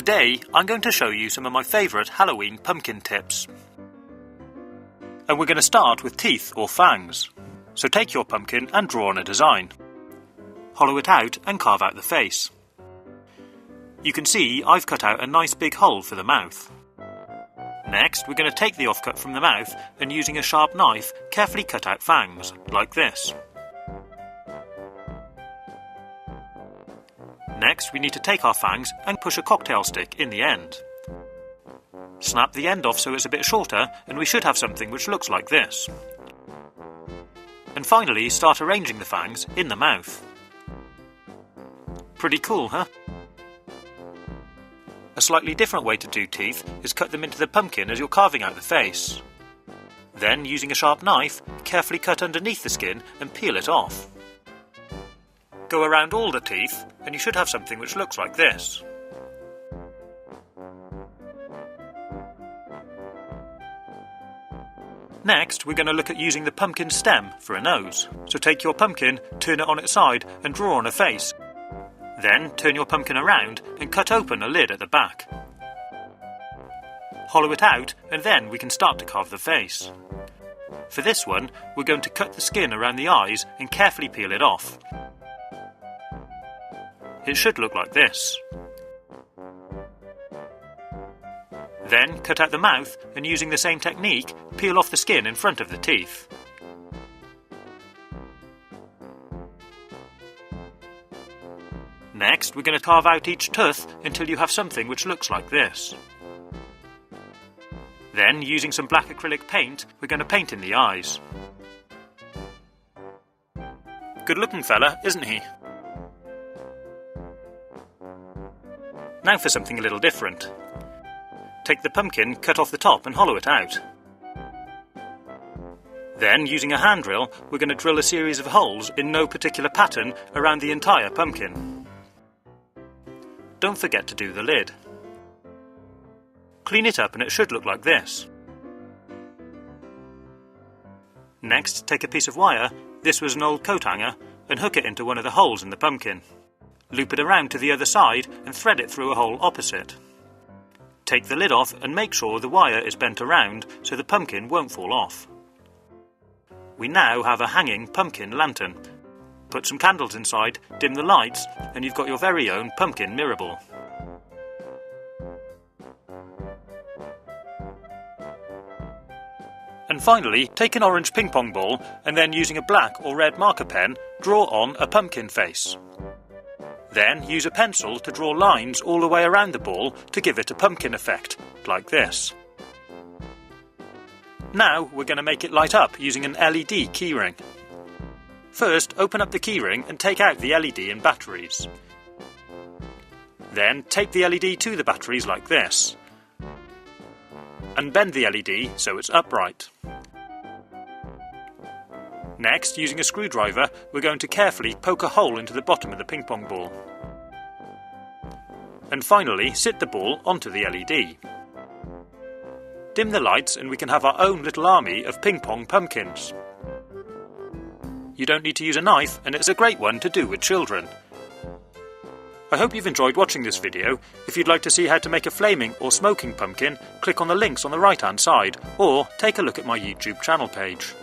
Today I'm going to show you some of my favourite Halloween pumpkin tips. And we're going to start with teeth or fangs. So take your pumpkin and draw on a design. Hollow it out and carve out the face. You can see I've cut out a nice big hole for the mouth. Next, we're going to take the offcut from the mouth and using a sharp knife, carefully cut out fangs, like this. Next, we need to take our fangs and push a cocktail stick in the end. Snap the end off so it's a bit shorter and we should have something which looks like this. And finally, start arranging the fangs in the mouth. Pretty cool, huh? A slightly different way to do teeth is cut them into the pumpkin as you're carving out the face. Then, using a sharp knife, carefully cut underneath the skin and peel it off. Go around all the teeth and you should have something which looks like this. Next, we're going to look at using the pumpkin stem for a nose. So take your pumpkin, turn it on its side and draw on a face. Then turn your pumpkin around and cut open a lid at the back. Hollow it out and then we can start to carve the face. For this one, we're going to cut the skin around the eyes and carefully peel it off. It should look like this. Then cut out the mouth and using the same technique, peel off the skin in front of the teeth. Next, we're going to carve out each tooth until you have something which looks like this. Then, using some black acrylic paint, we're going to paint in the eyes. Good looking fella, isn't he? Now for something a little different. Take the pumpkin, cut off the top and hollow it out. Then, using a hand drill, we're going to drill a series of holes in no particular pattern around the entire pumpkin. Don't forget to do the lid. Clean it up and it should look like this. Next, take a piece of wire, this was an old coat hanger, and hook it into one of the holes in the pumpkin. Loop it around to the other side and thread it through a hole opposite. Take the lid off and make sure the wire is bent around so the pumpkin won't fall off. We now have a hanging pumpkin lantern. Put some candles inside, dim the lights, and you've got your very own pumpkin mirror ball. And finally, take an orange ping pong ball and then using a black or red marker pen, draw on a pumpkin face. Then use a pencil to draw lines all the way around the ball to give it a pumpkin effect, like this. Now we're going to make it light up using an LED keyring. First, open up the keyring and take out the LED and batteries. Then tape the LED to the batteries like this. And bend the LED so it's upright. Next, using a screwdriver, we're going to carefully poke a hole into the bottom of the ping pong ball. And finally, sit the ball onto the LED. Dim the lights and we can have our own little army of ping pong pumpkins. You don't need to use a knife and it's a great one to do with children. I hope you've enjoyed watching this video. If you'd like to see how to make a flaming or smoking pumpkin, click on the links on the right hand side or take a look at my YouTube channel page.